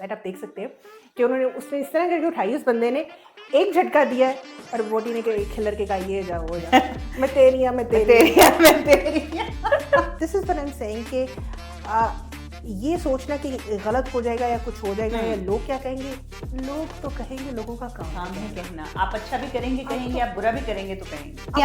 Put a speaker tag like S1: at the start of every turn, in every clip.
S1: Website आप देख सकते हैं कि उन्होंने उसने इस तरह करके उठाई, उस बंदे ने एक झटका दिया है और वोटी ने खिलर के कहा ये जा वो जा, मैं तेरिया this is what I am saying कि ये सोचना कि गलत हो जाएगा या कुछ हो जाएगा या लोग क्या कहेंगे, लोग तो कहेंगे, लोगों का काम
S2: है कहना। आप अच्छा भी करेंगे कहेंगे, आप बुरा भी करेंगे तो कहेंगे।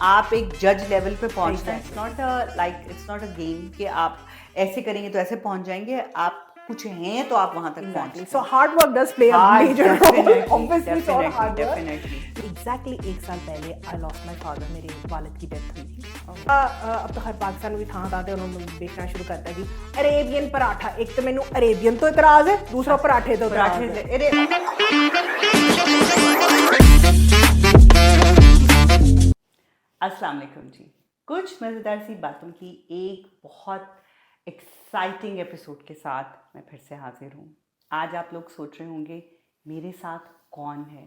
S2: आप एक जज लेवल पे पहुंचना है। इट्स नॉट अ गेम कि आप ऐसे करेंगे तो ऐसे पहुंच जाएंगे। आप कुछ हैं तो आप वहां तक पहुंचेंगे।
S1: So hard work does play a major role. Obviously, it's all hard work.
S2: Definitely.
S1: Exactly 1 साल पहले I lost my father. मेरे वालिद की डेथ हुई थी। अब तो हर पाकिस्तान में भी थां आते हैं, उन्होंने बेचना शुरू करता है कि अरेबियन पराठा। एक तो मैंने अरेबियन तो इतराज है, दूसरा पराठे तो इतराज है।
S2: अस्सलाम वालेकुम जी। कुछ मज़ेदार सी बातों की एक बहुत एक्साइटिंग एपिसोड के साथ मैं फिर से हाजिर हूँ। आज आप लोग सोच रहे होंगे मेरे साथ कौन है,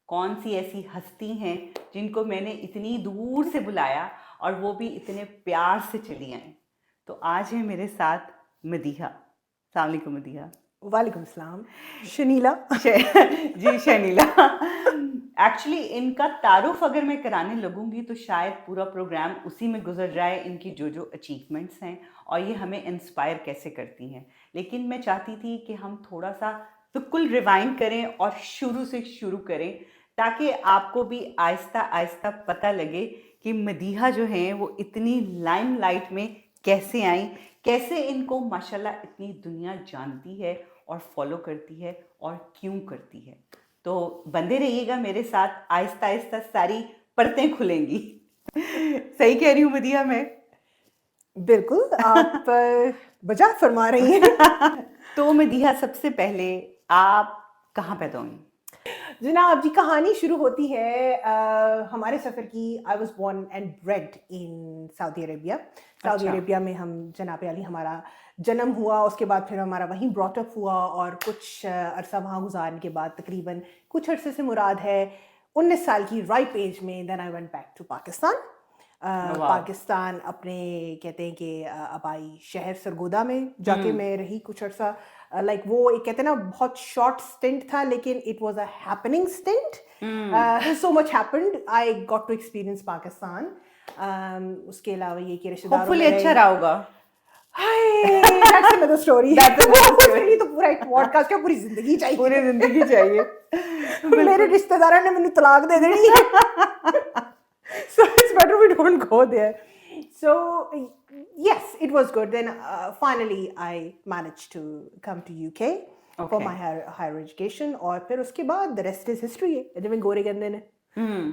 S2: कौन सी ऐसी हस्ती हैं जिनको मैंने इतनी दूर से बुलाया और वो भी इतने प्यार से चली आए। तो आज है मेरे साथ मदीहा। अस्सलाम वालेकुम मदीहा।
S1: वालेकुम सलाम। शनीला
S2: जी शनीला। एक्चुअली इनका तारुफ अगर मैं कराने लगूंगी तो शायद पूरा प्रोग्राम उसी में गुजर जाए, इनकी जो जो अचीवमेंट्स हैं और ये हमें इंस्पायर कैसे करती हैं। लेकिन मैं चाहती थी कि हम थोड़ा सा बिल्कुल रिवाइंड करें और शुरू से शुरू करें ताकि आपको भी आहिस्ता आहिस्ता पता लगे कि मदीहा जो हैं वो इतनी लाइमलाइट में कैसे आई, कैसे इनको माशाल्लाह इतनी दुनिया जानती है और फॉलो करती है और क्यों करती है। तो बंदे रहिएगा मेरे साथ, आहिस्ता आहिस्ता सारी परतें खुलेंगी। सही कह रही हूँ मदीहा मैं?
S1: बिल्कुल, आप बजा फरमा रही हैं।
S2: तो मदीहा सबसे पहले आप कहाँ पैदा हुई?
S1: जनाब जी, कहानी शुरू होती है हमारे सफ़र की। I was born and bread in Saudi Arabia. Saudi Arabia में हम जनाब अली हमारा जन्म हुआ, उसके बाद फिर हमारा वहीं ब्रॉटअप हुआ और कुछ अरसा वहाँ गुजारने के बाद तकरीबन कुछ अरसे से मुराद है 19 साल की राइप एज में then I went back to Pakistan. Pakistan अपने कहते हैं कि आबाई शहर सरगोदा में जाके मैं रही कुछ अर्सा। लाइक वो एक कहते हैं ना बहुत शॉर्ट स्टिंट था, लेकिन it was a happening stint. So much happened, I got to experience Pakistan. उसके अलावा ये कि रिश्तेदारों में
S2: अच्छा रहा होगा।
S1: That's another story. तो पूरा एक पॉडकास्ट का पूरी जिंदगी चाहिए। मेरे रिश्तेदारों ने मैंने तलाक दे देनी है। So it's better we don't go there. So yes, it was good. Then finally I managed to come to UK for my higher education. और फिर उसके बाद the rest is history है। जब मैं गोरे गंदे ने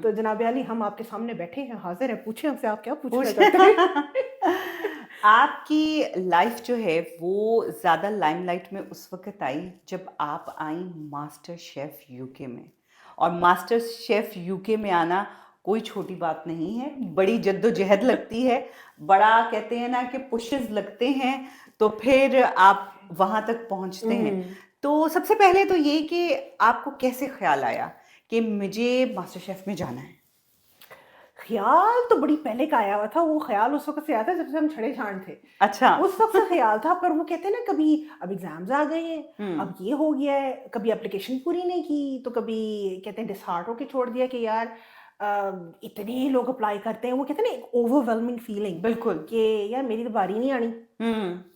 S1: तो जनाब अली हम आपके सामने बैठे हैं, हाजिर हैं, पूछे हमसे आप क्या पूछना चाहते हैं।
S2: आपकी लाइफ जो है वो ज़्यादा लाइमलाइट में उस वक्त आई जब आप आई मास्टर शेफ यूके में। और मास्टर शेफ यूके में आना कोई छोटी बात नहीं है, बड़ी जद्दोजहद लगती है, बड़ा कहते हैं ना कि पुशेस लगते हैं, तो फिर आप वहाँ तक पहुँचते हैं। तो सबसे पहले तो ये कि आपको कैसे ख्याल आया कि मुझे मास्टर शेफ में जाना है?
S1: ख्याल तो बड़ी पहले का आया हुआ था। वो ख्याल उस वक्त से आया था जब से हम छड़े छांड थे।
S2: अच्छा।
S1: उस वक्त से ख्याल था, पर वो कहते हैं ना कभी अब एग्जाम्स आ गए हैं, अब ये हो गया है, कभी एप्लीकेशन पूरी नहीं की, तो कभी कहते हैं डिसहार्ट होके छोड़ दिया कि यार इतने लोग अप्लाई करते हैं। वो कहते हैं ना एक ओवरवेलमिंग फीलिंग,
S2: बिल्कुल,
S1: कि यार मेरी तो बारी नहीं आनी।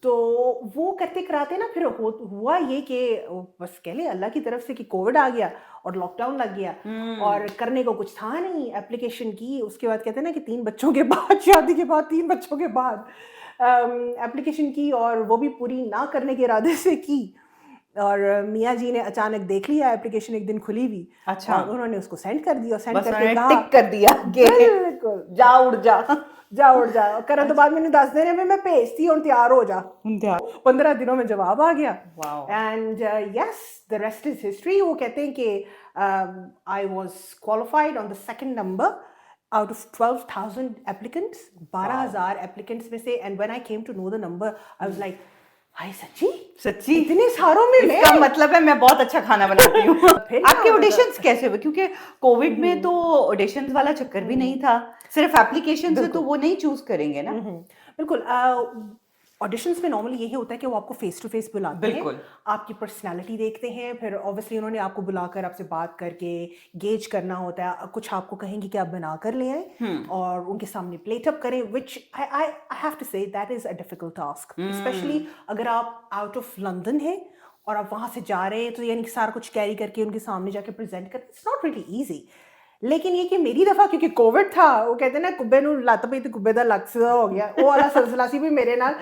S1: तो वो करते कराते ना फिर हुआ ये कि बस कह ले अल्लाह की तरफ से कि कोविड आ गया और लॉकडाउन लग गया और करने को कुछ था नहीं। एप्लीकेशन की, उसके बाद कहते हैं ना कि 3 बच्चों के बाद, शादी के बाद 3 बच्चों के बाद एप्लीकेशन की, और वो भी पूरी ना करने के इरादे से की। और मियाँ जी ने अचानक देख लिया एप्लीकेशन एक दिन खुली हुई।
S2: अच्छा।
S1: और उन्होंने उसको सेंड कर दिया, सेंड
S2: करके कहा टिक कर दिया
S1: बिल्कुल
S2: जा उड़ जा
S1: करन तो बाद मैंने 10 दिन में मैं भेजती और तैयार हो जा। 15 दिनों में जवाब आ गया। And yes, the rest is history. वो कहते हैं कि I was qualified on the second number out of 12,000 applicants, 12,000 applicants में से। and when I came to know the number I was like, हाय सच्ची इतने सारों में
S2: इसका मतलब है मैं बहुत अच्छा खाना बनाती हूँ। आपके ऑडिशंस कैसे हुए? क्योंकि कोविड में तो ऑडिशंस वाला चक्कर भी नहीं था, सिर्फ एप्लीकेशन से तो वो नहीं चूज करेंगे ना।
S1: बिल्कुल। ऑडिशंस में नॉर्मली यही होता है कि वो आपको फेस टू फेस बुलाते हैं,
S2: बिल्कुल।
S1: आपकी पर्सनालिटी देखते हैं, फिर ऑब्वियसली उन्होंने आपको बुलाकर आपसे बात करके गेज करना होता है, कुछ आपको कहेंगे कि आप बना कर ले आए और उनके सामने प्लेट अप करें, which I have to say that is a difficult task, specially अगर आप आउट ऑफ लंदन हैं और आप वहाँ से जा रहे हैं, तो यानी कि सारा कुछ कैरी करके उनके सामने जाके प्रेजेंट कर, इट्स नॉट रियली ईजी। लेकिन ये कि मेरी दफ़ा क्योंकि कोविड था, वो कहते हैं ना कुब्बे नूं लत्त पई ते कुब्बे दा लक्स हो गया, वो वाला सिलसिला सी भी मेरे नाल।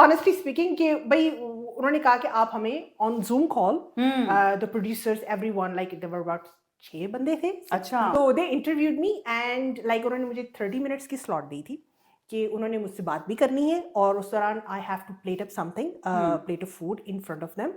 S1: ऑनेस्टली स्पीकिंग कि भाई उन्होंने कहा कि आप हमें on Zoom call, the producers everyone like there were about 6 बंदे थे,
S2: अच्छा।
S1: तो they interviewed me and like उन्होंने मुझे 30 मिनट्स की स्लॉट दी थी कि उन्होंने मुझसे बात भी करनी है और उस दौरान I have to plate up something, plate of food in front of them,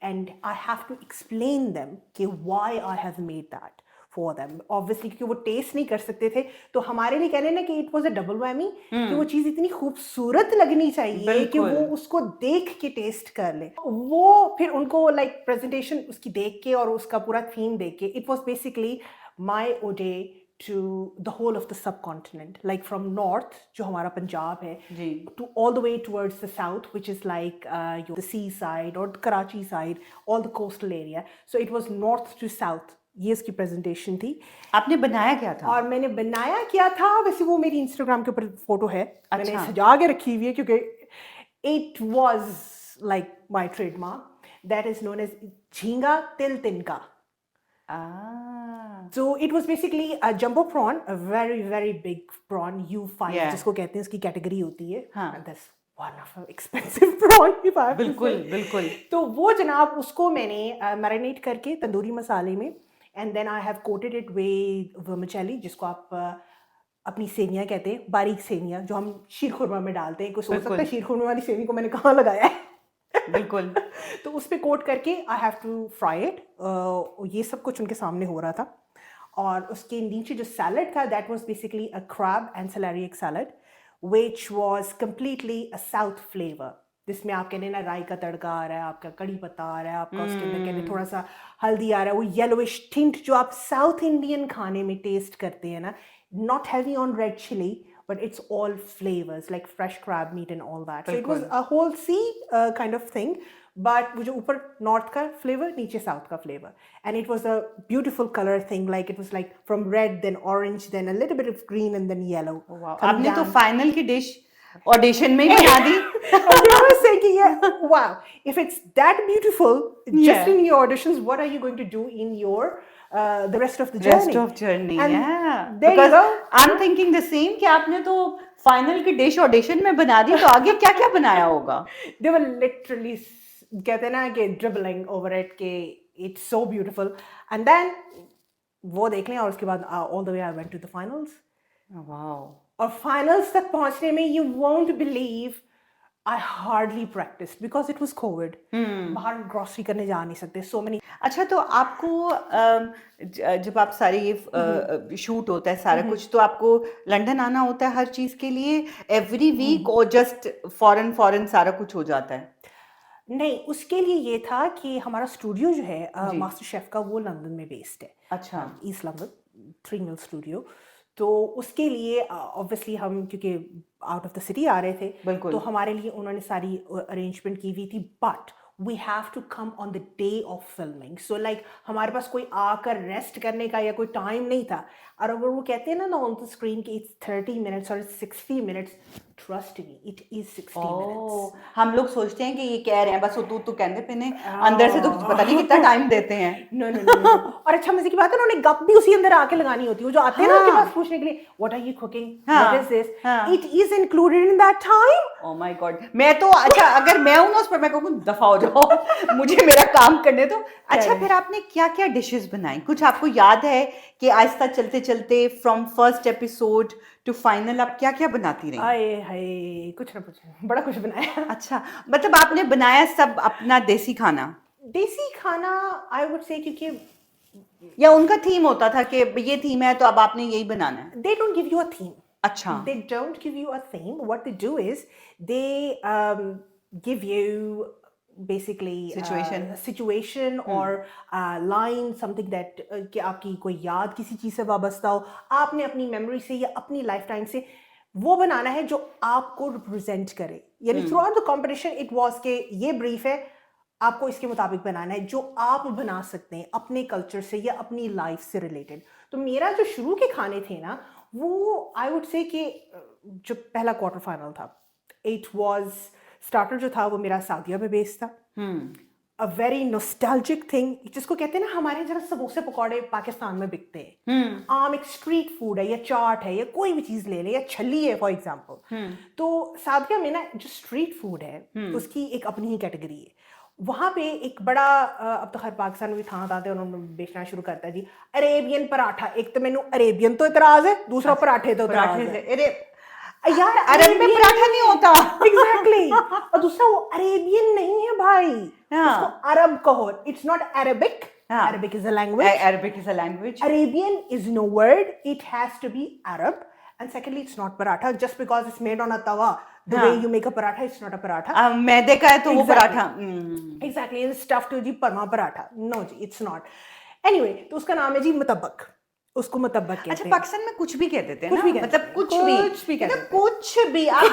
S1: and I have to explain them कि why I have made that for them, obviously क्योंकि वो टेस्ट नहीं कर सकते थे, तो हमारे लिए कहने ना कि it was a double whammy कि वो चीज़ इतनी खूबसूरत लगनी चाहिए कि वो
S2: बिल्कुल।
S1: उसको देख के टेस्ट कर ले, वो फिर उनको लाइक प्रेजेंटेशन उसकी देख के और उसका पूरा थीम देख के, it was basically my ode to the whole of the subcontinent, like from north जो हमारा पंजाब है,
S2: जी।
S1: to all the way towards the south, which is like the seaside or the Karachi side, all the coastal area. So it was north to south. ये उसकी presentation थी
S2: आपने बनाया क्या था?
S1: और मैंने बनाया क्या था, वैसे वो मेरी इंस्टाग्राम के ऊपर फोटो है, मैंने
S2: अच्छा।
S1: सजा के रखी हुई है क्योंकि it was like my trademark, that is known as झींगा तिल तिनका. So it was basically a jumbo prawn, a very very big prawn, U5
S2: Yeah.
S1: जिसको कहते हैं, उसकी कैटेगरी होती है.
S2: हाँ.
S1: And that's one of an expensive prawn if I have to
S2: बिल्कुल
S1: say.
S2: बिल्कुल।
S1: तो वो जनाब उसको मैंने मैरिनेट करके तंदूरी मसाले में, and then I have coated it with vermicelli, जिसको आप अपनी सेवियां कहते हैं, बारीक सेवियां जो हम शीर खुरमा में डालते हैं. कोई सोच सकता है शीर खुरमा वाली सेवी को मैंने कहाँ लगाया है.
S2: बिल्कुल।
S1: तो उस पे कोट करके I have to fry it. ये सब कुछ उनके सामने हो रहा था और उसके नीचे जो सैलड था, that was basically a crab and celeriac salad which was completely a south flavour, जिसमें आप कहने ना राई का तड़का आ रहा है, आपका कड़ी पत्ता आ रहा है, आपका उसके अंदर कहने थोड़ा सा हल्दी आ रहा है, वो येलोइश टिंट जो आप साउथ इंडियन खाने में टेस्ट करते हैं ना, not heavy on red chilli, but it's all flavors like fresh crab meat and all that. So it was a whole sea kind of thing, but वो जो ऊपर north का flavor, नीचे south का flavor, and it was a beautiful color thing, like it was like from red then orange then a little bit of green and then yellow.
S2: वाह,
S1: coming
S2: आपने तो
S1: down.
S2: Final की dish audition में ही बना दी।
S1: And I was thinking, yeah, wow, if it's that beautiful just
S2: Yeah.
S1: in your auditions, what are you going to do in your the rest of the journey?
S2: Rest of journey,
S1: And
S2: yeah.
S1: there you
S2: Because
S1: go.
S2: I'm thinking the same कि आपने तो final की dish audition में बना दी, तो आगे क्या क्या बनाया होगा?
S1: They were literally कहते हैं ना कि dribbling over it कि it's so beautiful, and then वो देख लें और उसके बाद all the way I went to the finals.
S2: Wow.
S1: और finals तक पहुंचने में you won't believe I hardly practiced because it was COVID. बाहर ग्रोसरी करने जा नहीं सकते, so many.
S2: अच्छा, तो आपको जब आप सारे ये शूट होता है सारा कुछ, तो आपको लंदन आना होता है हर चीज के लिए एवरी वीक, और जस्ट फॉरेन सारा कुछ हो जाता है?
S1: नहीं, उसके लिए ये था कि हमारा स्टूडियो जो है
S2: जी।
S1: मास्टर शेफ का, वो लंदन में बेस्ड है.
S2: अच्छा।
S1: ईस्ट लंदन 3 मिल स्टूडियो. तो उसके लिए ऑब्वियसली हम क्योंकि आउट ऑफ द सिटी आ रहे थे,
S2: बिल्कुल।
S1: तो हमारे लिए उन्होंने सारी अरेंजमेंट की हुई थी, but we have to come on the day of filming. So like हमारे पास कोई आकर रेस्ट करने का या कोई टाइम नहीं था. और अगर वो कहते हैं ना ऑन द स्क्रीन कि इट्स 30 मिनट्स और 60 minutes, trust me it is 60 minutes.
S2: हम लोग सोचते हैं कि ये कह रहे हैं बस, तू कहते पे अंदर से तो पता नहीं कितना टाइम देते हैं।
S1: No no no. और अच्छा मजे की बात है, उन्होंने गप भी उसी अंदर आके लगानी होती है. वो जो आते हैं ना उनके पास पूछने के लिए, what are you cooking, what is this, it is included in that time.
S2: Oh my God, मैं तो अच्छा अगर मैं हूं ना उस पर मैं कहूँ दफा हो जाओ, मुझे मेरा काम करने दो। अच्छा, फिर आपने क्या क्या डिशेस बनाई, कुछ आपको याद है कि आहिस्ता चलते चलते from first episode to final आप क्या क्या बनाती रही?
S1: आए हाय, कुछ ना कुछ, बड़ा कुछ बनाया.
S2: अच्छा, मतलब आपने बनाया सब अपना देसी खाना?
S1: देसी खाना आई वुड से, क्योंकि
S2: या उनका थीम होता था कि ये थीम है तो अब आपने यही बनाना है?
S1: they don't give you a theme.
S2: अच्छा।
S1: They don't give you a theme. What they do is they give you basically situation or line, something that कि आपकी कोई याद किसी चीज़ से वाबस्ता हो, आपने अपनी मेमोरी से या अपनी लाइफ टाइम से वो बनाना है जो आपको रिप्रेजेंट करे। यानी through out the competition it was के ये ब्रीफ है, आपको इसके मुताबिक बनाना है जो आप बना सकते हैं अपने कल्चर से या अपनी लाइफ से रिलेटेड। तो मेरा जो शुरू के खाने थे ना, वो आई वुड से कि जो पहला क्वार्टर फाइनल था, इट वाज स्टार्टर जो था वो मेरा सऊदीया में बेस्ड था। अ वेरी नॉस्टैल्जिक थिंग, जिसको कहते हैं ना हमारे जरा समोसे पकौड़े पाकिस्तान में बिकते हैं, आम एक स्ट्रीट फूड है या चाट है या कोई भी चीज ले ले या छली है फॉर एग्जांपल। तो सऊदीया में ना जो स्ट्रीट फूड है उसकी एक अपनी ही कैटेगरी है। वहां पे एक बड़ा अब तो खैर पाकिस्तान में भी थाना आते हैं, उन्होंने बेचना शुरू करता है जी अरेबियन पराठा। एक तो मैनू अरेबियन तो इतराज है, दूसरा पराठे तो इतराज
S2: पराठे
S1: है।
S2: से अरे
S1: यार
S2: अरब में पराठा नहीं होता।
S1: एग्जैक्टली और दूसरा वो अरेबियन नहीं है भाई,
S2: हाँ।
S1: उसको अरब कहो, इट्स नॉट अरेबिक।
S2: हाँ।
S1: Arabic is a language.
S2: Arabic is a language.
S1: Arabian is no word, it has to be Arab. And secondly, it's not paratha just because it's made on a tawa. The
S2: हाँ।
S1: way you make a paratha, it's not a paratha.
S2: मैदे का है तो वो
S1: Exactly.
S2: Paratha.
S1: Exactly, it's stuffed to ji Parma paratha. No ji, it's not. Anyway, तो उसका नाम है जी मुतब्बक, उसको मुतब्बक कहते
S2: अच्छा,
S1: हैं।
S2: पाकिस्तान में कुछ भी कह देते हैं
S1: कुछ
S2: ना,
S1: भी कहते
S2: मतलब
S1: हैं,
S2: कुछ
S1: कुछ भी कहते
S2: मतलब
S1: हैं।
S2: कुछ भी आप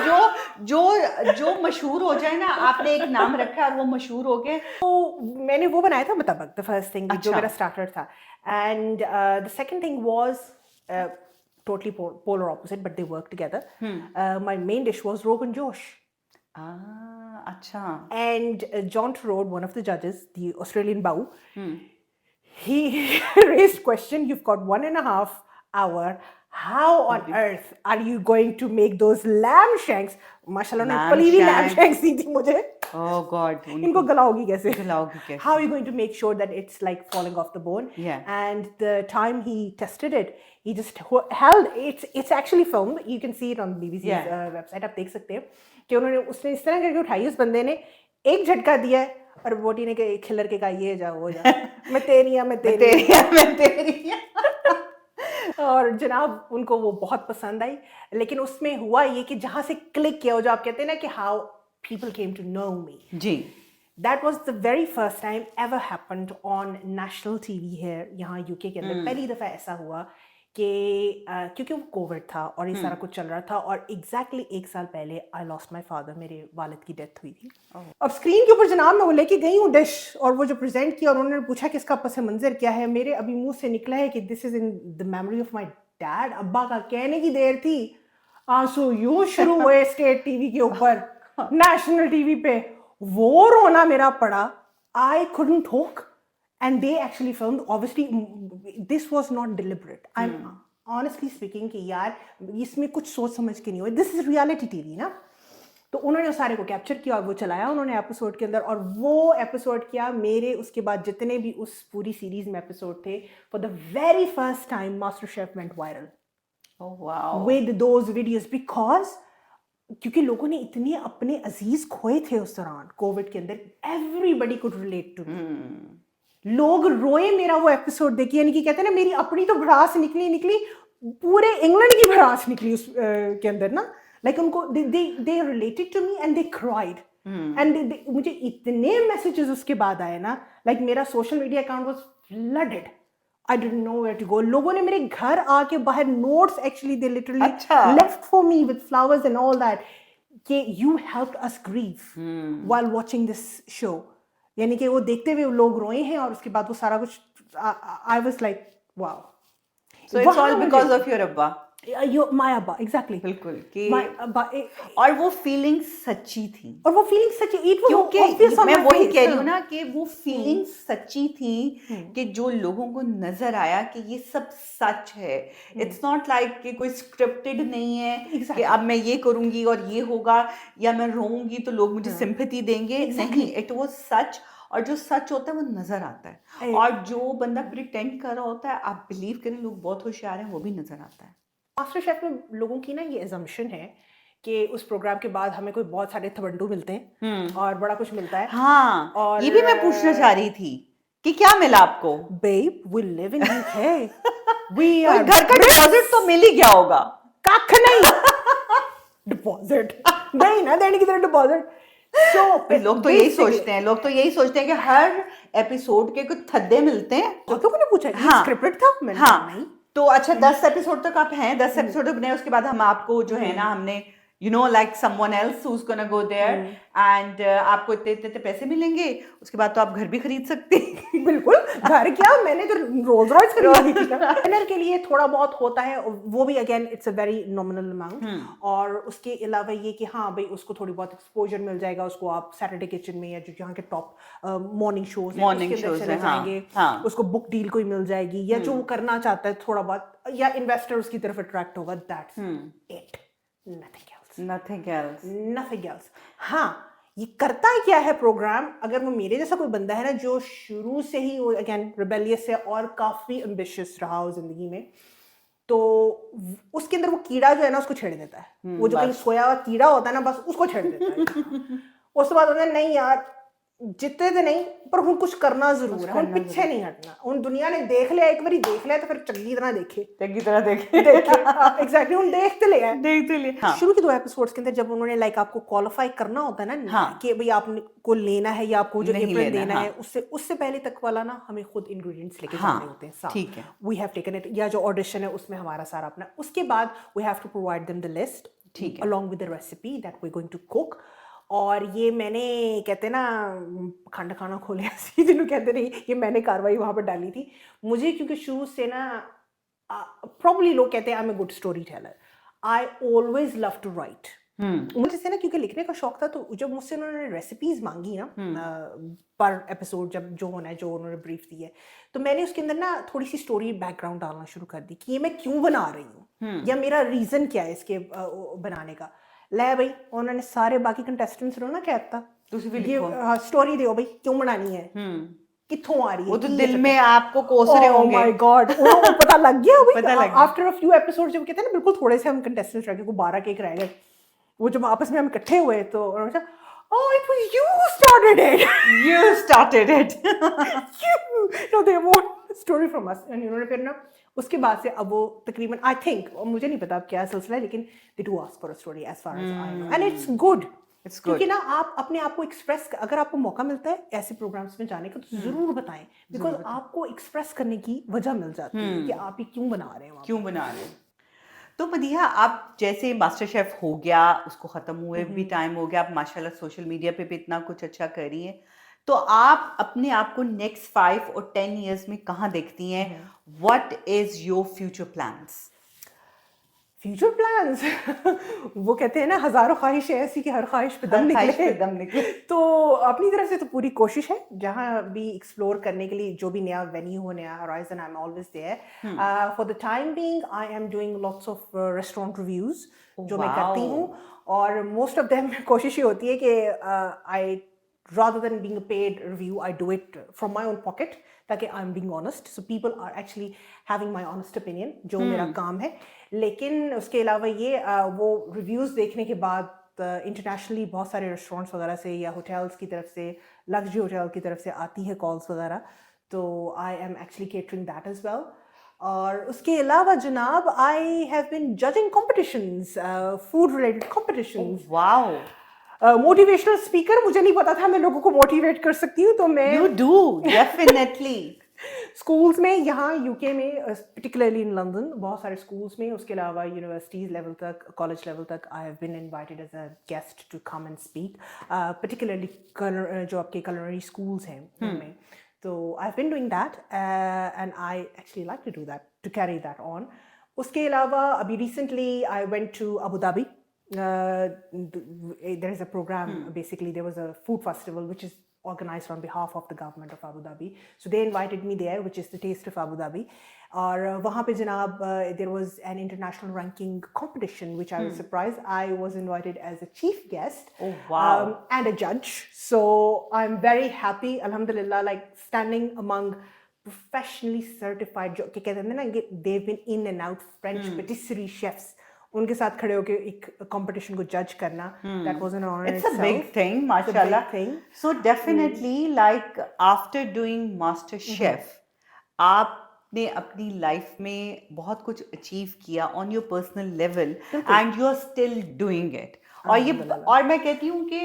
S2: जो मशहूर हो जाए ना, आपने एक नाम रखा और वो मशहूर हो गए।
S1: मैंने वो बनाया था मुतब्बक, द फर्स्ट थिंग जो
S2: अच्छा।
S1: मेरा स्टार्टर था। And the second thing was totally polar opposite but they work together. My main dish was Rogan Josh.
S2: अच्छा।
S1: And John Turod, one of the judges, the Australian Bau, he raised question, you've got 1.5 hour, how on earth are you going to make those lamb shanks? माशाल्लाह ने
S2: Lamb
S1: पली हुई lamb
S2: shanks.
S1: shanks दी थी मुझे।
S2: Oh God,
S1: इनको गलाओगी कैसे?
S2: गलाओगी कैसे?
S1: How are you going to make sure that it's like falling off the bone?
S2: Yeah.
S1: And the time he tested it, he just held it's actually filmed. You can see it on BBC's
S2: Yeah.
S1: website. आप देख सकते हैं कि उन्होंने उसने इस तरह करके उठाई, उस बंदे ने एक झटका दिया है और बोटी ने के खिलर के कहा ये जा वो जा मैं तेरी और जनाब उनको वो बहुत पसंद आई। लेकिन उसमें हुआ ये कि जहां से क्लिक किया, जो आप कहते हैं ना कि how people came to know me,
S2: जी,
S1: that was the very first time ever happened on national TV है यहाँ यूके के अंदर। पहली दफा ऐसा हुआ कि क्योंकि वो कोविड था और ये सारा कुछ चल रहा था और एग्जैक्टली 1 साल पहले आई लॉस्ट माय फादर, मेरे वालिद की डेथ हुई थी। अब स्क्रीन के ऊपर जनाब मैं वो लेके गई हूँ डिश और वो जो प्रेजेंट किया और उन्होंने पूछा कि इसका पस मंजर क्या है, मेरे अभी मुंह से निकला है कि this is in the memory of my dad. अब्बा का कहने की देर थी, आंसू यूं शुरू हुए स्टेट टीवी के ऊपर, नेशनल टीवी पे वो रोना मेरा पड़ा। I couldn't talk and they actually filmed. Obviously this was not deliberate. I'm honestly speaking कि यार इसमें कुछ सोच समझ के नहीं हुआ, this is reality TV ना। तो उन्होंने सारे को कैप्चर किया और वो चलाया उन्होंने एपिसोड के अंदर, और वो एपिसोड किया मेरे उसके बाद जितने भी उस पूरी सीरीज में एपिसोड थे, for the very first time master chef went viral with those videos, because क्योंकि लोगों ने इतने अपने अजीज खोए थे उस दौरान कोविड के अंदर, everybody could relate to me. लोग रोए मेरा वो एपिसोड देखिए, यानी कि कहते हैं ना मेरी अपनी तो भड़ास निकली पूरे इंग्लैंड की भड़ास निकली उस के अंदर ना, लाइक उनको they related to me and they cried and मुझे इतने मैसेजेस उसके बाद आए ना, लाइक मेरा social media account was flooded, I didn't know where to go. लोगों ने मेरे घर आके बाहर notes actually they literally left for me with flowers and all that कि you helped us grieve while watching this show, यानी कि वो देखते हुए लोग रोए हैं और उसके बाद वो सारा कुछ I was like wow.
S2: So it's all because of your अब्बा,
S1: माय अब्बा, एग्जैक्टली
S2: बिल्कुल कि
S1: माय अब्बा।
S2: और वो फीलिंग सच्ची थी,
S1: और वो फीलिंग सच्ची, इट वाज
S2: क्योंकि मैं वही कह रही हूँ ना कि वो फीलिंग सच्ची थी कि जो लोगों को नजर आया कि ये सब सच है। इट्स नॉट लाइक कि कोई स्क्रिप्टेड नहीं है कि अब मैं ये करूंगी और ये होगा या मैं रोऊंगी तो लोग मुझे सिंपैथी देंगे, नहीं, इट वाज सच। और जो सच होता है वो नजर आता है, और जो बंदा प्रिटेंड कर रहा होता है, आप बिलीव करें लोग बहुत होशियार हैं, वो भी नजर आता है।
S1: मास्टर शेफ में लोगों की ना ये अजम्पशन है कि उस प्रोग्राम के बाद हमें कोई बहुत सारे थबंडू मिलते हैं और बड़ा कुछ मिलता है।
S2: हाँ, और ये भी मैं पूछना चाह रही थी कि क्या मिला आपको?
S1: Babe, we live in UK, we are
S2: घर का डिपॉजिट तो मिल ही गया होगा।
S1: कख नहीं डिपॉजिट नहीं ना देने की तरह डिपॉजिट। So,
S2: लोग तो यही सोचते हैं कि हर एपिसोड के कुछ थद्दे मिलते हैं।
S1: तो ने पूछा कि स्क्रिप्टेड था? मैंने
S2: हाँ,
S1: नहीं,
S2: तो अच्छा 10 एपिसोड तक आप हैं, 10 एपिसोड तक बने, उसके बाद हम आपको जो है ना हमने like someone else who's gonna go there and आपको इतने इतने पैसे मिलेंगे, उसके बाद तो आप घर भी खरीद सकते हैं।
S1: बिल्कुल, घर क्या, मैंने तो रोल्स रॉयस खरीदी थी। चैनल के लिए थोड़ा बहुत होता है, वो भी again it's a very nominal amount, और उसके अलावा ये कि हाँ भाई उसको थोड़ी बहुत एक्सपोजर मिल जाएगा, उसको आप सैटरडे किचन में या जो यहाँ के टॉप मॉर्निंग शोज हैं उसके अंदर चले जाएंगे, उसको बुक डील कोई मिल जाएगी, या जो वो करना चाहता है थोड़ा बहुत, या इन्वेस्टर उसकी तरफ अट्रैक्ट होगा, that's it,
S2: Nothing else.
S1: Nothing else. हाँ, ये करता क्या है प्रोग्राम, अगर वो मेरे जैसा कोई बंदा है ना जो शुरू से ही वो अगेन रिबेलियस है और काफी एम्बिशियस रहा हो जिंदगी में, तो उसके अंदर वो कीड़ा जो है ना उसको छेड़ देता है, वो जो कहीं सोया हुआ कीड़ा होता है ना, बस उसको छेड़ देता है। उसके बाद होता है नहीं यार जितने तो नहीं पर हूँ कुछ करना जरूर है, हूँ पीछे नहीं हटना, उन दुनिया ने देख लिया एक बार देख लिया तो फिर चंगी तरह देखे एग्जैक्टली उन देखते ले। शुरू के 2 एपिसोड्स के अंदर जब उन्होंने लाइक आपको क्वालिफाई करना होता है ना कि भाई आपको लेना है या आपको जो एप्रन देना है, उससे पहले तक वाला ना हमें खुद इंग्रेडिएंट्स लेके जाने होते हैं साथ, ठीक है, वी हैव टेकन इट, या जो ऑडिशन है उसमें हमारा सारा अपना, उसके बाद we have to provide them the list, ठीक है, along with the recipe that we are going to cook. और ये मैंने कहते ना खाना खाना खोले ऐसी जिन्हों कहते नहीं, ये मैंने कार्रवाई वहां पर डाली थी। मुझे क्योंकि शुरू से ना प्रॉब्ली लोग कहते हैं I am a good storyteller, I always love to write, मुझे से ना क्योंकि लिखने का शौक था, तो जब मुझसे उन्होंने रेसिपीज मांगी ना पर एपिसोड जब जो होना है, जो उन्होंने ब्रीफ दी है, तो मैंने उसके अंदर ना थोड़ी सी स्टोरी बैकग्राउंड डालना शुरू कर दी कि ये मैं क्यों बना रही हूँ या मेरा रीजन क्या है इसके बनाने का। ले भाई उन्होंने सारे बाकी कंटेस्टेंट्स ने ना कहता स्टोरी दियो भाई क्यों बनानी है, कित्थों आ रही है,
S2: वो तो दिल में आपको कोस रहे होंगे।
S1: माय गॉड, उनको पता लग गया भाई आफ्टर अ फ्यू एपिसोड, जब कहते हैं ना बिल्कुल थोड़े से हम कंटेस्टेंट्स रह गए, को 12 के एक रह गए, वो जब आपस में हम इकट्ठे हुए तो उन्होंने कहा oh it was you started it no they won't story from us, and उन्होंने फिर ना उसके बाद से अब वो तकरीबन आई थिंक, मुझे नहीं पता अब क्या सिलसिला है, लेकिन they do ask for a story as far as I know and it's good क्योंकि ना आप अपने आप को एक्सप्रेस, अगर आपको मौका मिलता है ऐसे प्रोग्राम्स में जाने का तो जरूर बताएं, बिकॉज आपको एक्सप्रेस करने की वजह मिल जाती है कि आप ये क्यों बना रहे हैं,
S2: क्यों बना रहे हैं। तो मदीहा आप जैसे मास्टर शेफ हो गया, उसको ख़त्म हुए भी टाइम हो गया, आप माशाल्लाह सोशल मीडिया पे भी इतना कुछ अच्छा कर रही हैं, तो आप अपने आप को नेक्स्ट 5 और 10 इयर्स में कहाँ देखती हैं? What is your future plans?
S1: Future plans वो कहते हैं ना हजारों ख्वाहिश ऐसी कि हर ख्वाहिश पे दम निकले तो अपनी तरफ से तो पूरी कोशिश है, जहाँ भी एक्सप्लोर करने के लिए जो भी नया वेन्यू हो, नया horizon, I am always there. For the time being I am doing lots of restaurant reviews जो मैं करती हूँ, और मोस्ट ऑफ देम कोशिश ये होती है कि आई rather than being a paid review, I do it from my own pocket, ताकि I'm being honest, so people are actually having my honest opinion, जो मेरा काम है। लेकिन उसके अलावा ये वो रिव्यूज़ देखने के बाद इंटरनेशनली बहुत सारे रेस्टोरेंट्स वगैरह से या होटल्स की तरफ से, लग्जरी होटल की तरफ से आती है कॉल्स वगैरह, तो I am actually catering that as well. और उसके अलावा जनाब I have been judging competitions, food related competitions.
S2: Wow,
S1: motivational speaker, मुझे नहीं पता था मैं लोगों को मोटिवेट कर सकती हूँ, तो मैं
S2: यू डू डेफिनेटली
S1: स्कूल्स में, यहाँ यूके में पर्टिकुलरली इन लंदन बहुत सारे स्कूल्स में, उसके अलावा यूनिवर्सिटीज़ लेवल तक, कॉलेज लेवल तक I have been invited as a guest to come and speak, particularly जो आपके culinary स्कूल्स हैं उनमें, तो I have been doing that and I actually like to do that, to carry that on. उसके अलावा अभी recently I went to Abu Dhabi, there is a program, basically there was a food festival which is organized on behalf of the government of Abu Dhabi, so they invited me there, which is the Taste of Abu Dhabi, और वहाँ पे जनाब there was an international ranking competition which I was surprised, I was invited as a chief guest.
S2: Oh wow.
S1: And a judge, so I'm very happy, alhamdulillah, like standing among professionally certified जो कहते हैं ना, they've been in and out French patisserie chefs, उनके साथ खड़े होके एक competition को जज करना, that was an honor.
S2: It's a big thing, mashallah. So definitely, like after doing Master Chef, आपने अपनी लाइफ में बहुत कुछ अचीव किया on your personal level and you are still doing it. और मैं कहती हूँ कि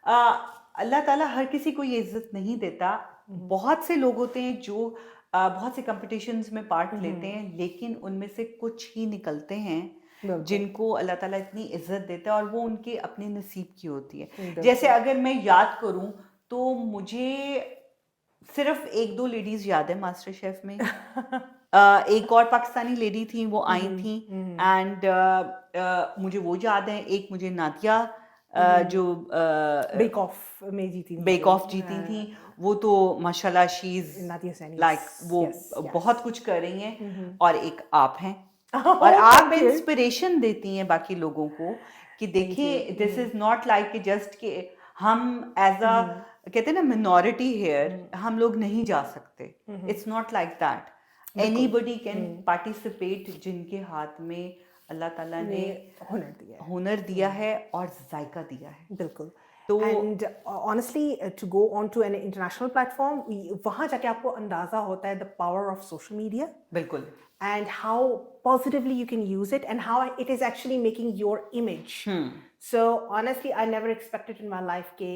S2: अल्लाह ताला हर किसी को ये इज्जत नहीं देता, बहुत से लोग होते हैं जो बहुत से कंपटीशंस में पार्ट लेते हैं, लेकिन उनमें से कुछ ही निकलते हैं
S1: बिल्कुल
S2: जिनको अल्लाह ताला इतनी इज्जत देता है और वो उनके अपने नसीब की होती है।
S1: बिल्कुल
S2: जैसे अगर मैं याद करूं तो मुझे सिर्फ एक दो लेडीज याद है मास्टर शेफ में। एक और पाकिस्तानी लेडी थी, वो आई थी, एंड मुझे वो याद है। एक मुझे नादिया जो
S1: बेक ऑफ में जीती थी
S2: बेक
S1: जो
S2: ऑफ जीती थी, वो तो माशाल्लाह she is
S1: Nadia Saini
S2: like वो
S1: यस यस
S2: बहुत कुछ कर रही हैं। और एक आप हैं,
S1: Oh,
S2: और आप
S1: thank you.
S2: इंस्पिरेशन देती हैं बाकी लोगों को कि
S1: Thank
S2: देखिए
S1: you.
S2: This is not like कि जस्ट कि हम एज अ कहते हैं ना मिनॉरिटी हेयर हम लोग नहीं जा सकते। इट्स नॉट लाइक दैट,
S1: बिल्कुल
S2: एनीबडी कैन पार्टिसिपेट जिनके हाथ में अल्लाह ताला ने
S1: ने हुनर दिया है
S2: हुनर दिया है और जायका दिया है।
S1: बिल्कुल
S2: तो
S1: and honestly to go on to an international platform वहाँ जाके आपको अंदाजा होता है the power of social media
S2: बिल्कुल
S1: and how positively you can use it and how it is actually making your image. So honestly, I never expected in my life कि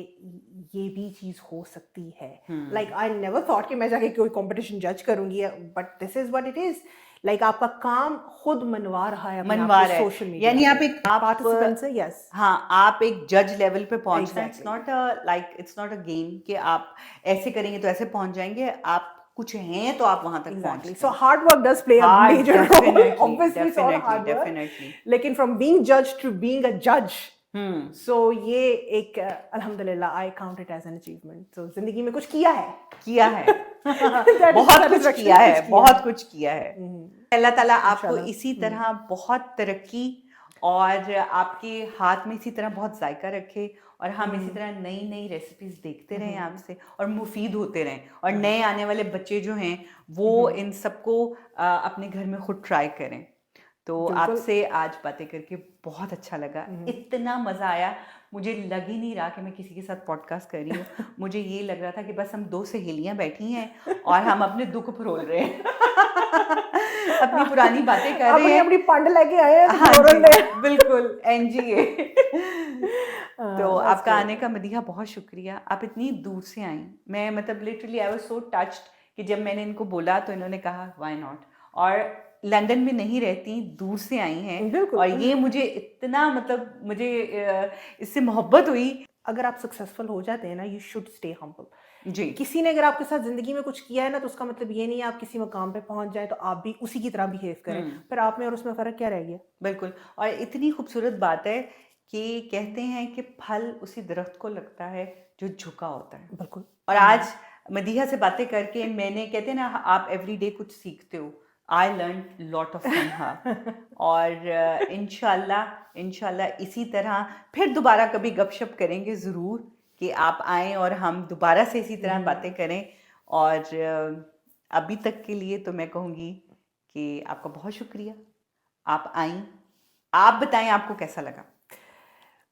S1: ये भी चीज हो सकती है. Like I never thought कि मैं जाके कोई competition judge करूंगी, but this is what it is. Like आपका काम खुद मनवा रहा है अपने
S2: मनवा
S1: आप
S2: रहा
S1: को
S2: है,
S1: सोशल मीडिया
S2: यानी आप एक
S1: पार्टिसिपेंट से यस
S2: हाँ आप एक जज लेवल पे पहुंचना। It's
S1: Exactly.
S2: Not like it's not a game कि आप ऐसे करेंगे तो ऐसे पहुंच जाएंगे। आप कुछ हैं तो आप वहां तक
S1: Exactly.
S2: पहुंच
S1: So hard work does play a
S2: Hard,
S1: major role.
S2: definitely,
S1: Obviously, it's all
S2: definitely,
S1: hard work.
S2: definitely.
S1: लेकिन from being judged to being a judge,
S2: hmm
S1: so ये एक अल्हम्दुलिल्लाह I count it as an achievement. So जिंदगी में कुछ किया है.
S2: किया है
S1: That is
S2: बहुत कुछ
S1: satisfaction,
S2: किया है,
S1: कुछ किया
S2: बहुत
S1: है.
S2: कुछ किया है। अल्लाह ताला आपको
S1: इंशाल्लाह.
S2: इसी तरह बहुत तरक्की और आपके हाथ में इसी तरह बहुत जायका रखे, और हम इसी तरह नई नई रेसिपीज देखते रहें आपसे और मुफीद होते रहें, और नए आने वाले बच्चे जो हैं वो इन सबको अपने घर में खुद ट्राई करें। तो
S1: बिल्कुल.
S2: आपसे आज बातें करके बहुत अच्छा लगा, इतना मज़ा आया। मुझे लग ही नहीं रहा कि मैं किसी के साथ पॉडकास्ट कर रही हूँ। मुझे ये लग रहा था कि बस हम दो सहेलियाँ बैठी हैं और हम अपने दुख फरोल रहे हैं अपनी पुरानी बातें कर रहे हैं,
S1: अपनी पंड लेके आए हैं
S2: हाँ
S1: फरोल
S2: जी,
S1: में.
S2: बिल्कुल एनजीए। तो
S1: that's
S2: आपका
S1: great.
S2: आने का मदीहा बहुत शुक्रिया, आप इतनी दूर से आई। मैं मतलब literally I was so touched कि जब मैंने इनको बोला तो इन्होंने कहा व्हाई नॉट, और लंदन में नहीं रहती, दूर से आई हैं,
S1: बिल्कुल.
S2: और ये मुझे इतना मतलब मुझे इससे मोहब्बत हुई।
S1: अगर आप सक्सेसफुल हो जाते हैं ना, यू शुड स्टे हम्बल.
S2: जी
S1: किसी ने अगर आपके साथ जिंदगी में कुछ किया है ना, तो उसका मतलब ये नहीं है आप किसी मकाम पे पहुंच जाए तो आप भी उसी की तरह बिहेव करें. फिर आप में और उसमें फर्क क्या रह गया?
S2: बिल्कुल। और इतनी खूबसूरत बात है कि कहते हैं कि फल उसी दरख्त को लगता है जो झुका होता है।
S1: बिल्कुल.
S2: और आज मदीहा से बातें करके मैंने, कहते हैं ना आप एवरीडे कुछ सीखते हो, I learn lot of from her. और इंशाल्लाह इसी तरह फिर दोबारा कभी गपशप करेंगे ज़रूर, कि आप आएँ और हम दोबारा से इसी तरह बातें करें। और अभी तक के लिए तो मैं कहूँगी कि आपका बहुत शुक्रिया, आप आईं। आप बताएं आपको कैसा लगा?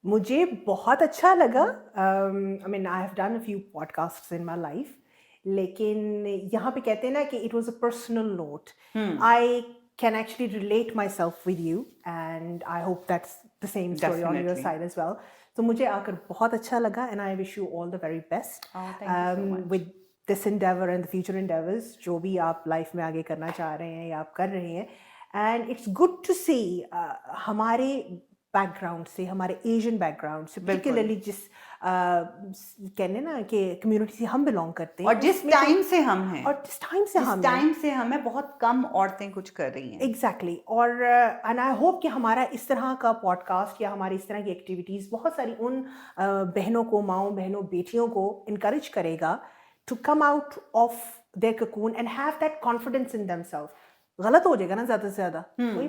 S1: मुझे बहुत अच्छा लगा. I mean I have done a few podcasts in my life, लेकिन यहाँ पे कहते हैं ना कि it was a personal note. I can actually relate myself with you and I hope that's the same story on your side as well. तो मुझे आकर बहुत अच्छा लगा and I wish you all the very best with this endeavor and the future endeavors, जो भी आप life में आगे करना चाह रहे हैं या आप कर रहे हैं. एंड इट्स गुड टू सी हमारे बैकग्राउंड से, हमारे एशियन बैकग्राउंड से, पर्टिकुलरली जिस कहने ना कि कम्युनिटी से हम बिलोंग करते हैं,
S2: और जिस टाइम से हम हैं,
S1: और जिस टाइम से हम हैं,
S2: बहुत कम औरतें कुछ कर रही हैं।
S1: एग्जैक्टली. और एंड आई होप कि हमारा इस तरह का पॉडकास्ट या हमारी इस तरह की एक्टिविटीज़ बहुत सारी उन बहनों को, माओं बहनों बेटियों को इनकरेज करेगा to come out of their cocoon and have that confidence in themselves. गलत हो जाएगा ना ज़्यादा से ज़्यादा, कोई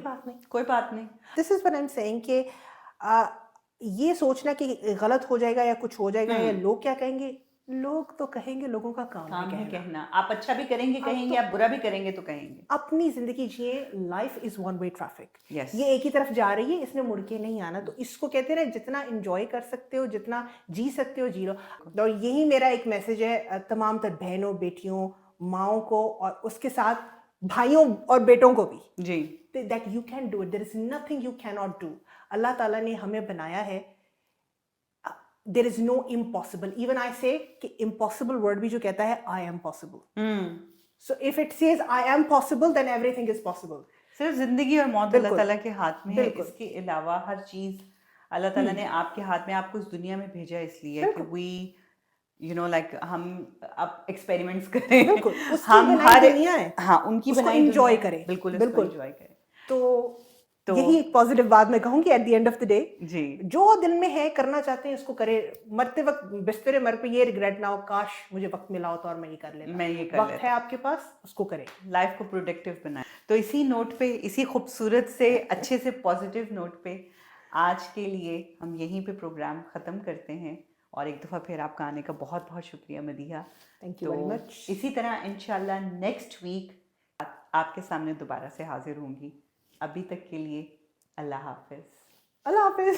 S1: बात नहीं. This is what I am saying कि ये सोचना कि गलत हो जाएगा या कुछ हो जाएगा या लोग क्या कहेंगे, लोग तो कहेंगे, लोगों का काम है
S2: कहना. आप अच्छा भी करेंगे कहेंगे, आप बुरा भी करेंगे तो कहेंगे.
S1: अपनी जिंदगी जिए. Life is one way traffic. ये एक ही तरफ जा रही है, इसने मुड़ के नहीं आना. तो इसको कहते हैं ना, जितना एंजॉय कर सकते हो, जितना जी सकते हो जी लो. और यही मेरा एक मैसेज है तमाम तर बहनों, बेटियों, माओं को, और उसके साथ भाइयों और बेटों को भी
S2: जी,
S1: that you can do it. There is nothing you cannot do. अल्लाह ताला ने हमें बनाया है. There is no impossible. Even I say कि impossible word भी जो कहता है I am possible. So if it says I am possible, then everything is possible.
S2: सिर्फ जिंदगी और मौत अल्लाह
S1: बिल्कुल।
S2: ताला के हाथ में है,
S1: बिल्कुल।
S2: इसके अलावा हर चीज अल्लाह ताला ने आपके हाथ में, आपको इस दुनिया में भेजा इसलिए कि
S1: बिल्कुल।
S2: वी लाइक हम अब एक्सपेरिमेंट्स करें,
S1: बिल्कुल, उसकी
S2: हम
S1: बनाई
S2: हर
S1: दुनिया है,
S2: हाँ उनकी
S1: उसको
S2: बनाई
S1: enjoy
S2: दुनिया है,
S1: करें,
S2: बिल्कुल इसको
S1: बिल्कुल।
S2: एंजॉय करें।
S1: तो यही एक पॉजिटिव बात मैं कहूंगी at the end of the day,
S2: जी
S1: जो दिल में है करना चाहते हैं उसको करे। मरते वक्त बिस्तर मर पे ये रिग्रेट ना हो, काश मुझे वक्त मिला होता और मैं ये कर लेता।
S2: मैं ये कर
S1: वक्त
S2: लेता।
S1: है आपके पास, उसको करें।
S2: लाइफ को प्रोडक्टिव बनाएं। तो इसी नोट पे, इसी खूबसूरत से अच्छे से पॉजिटिव नोट पे आज के लिए हम यहीं पे प्रोग्राम ख़त्म करते हैं। और एक दफ़ा फिर आपका आने का बहुत बहुत शुक्रिया Madiha.
S1: Thank you very much.
S2: इसी तरह इंशाल्लाह नेक्स्ट वीक आपके सामने दोबारा से हाजिर होंगी। अभी तक के लिए अल्लाह हाफिज़।
S1: अल्लाह हाफिज।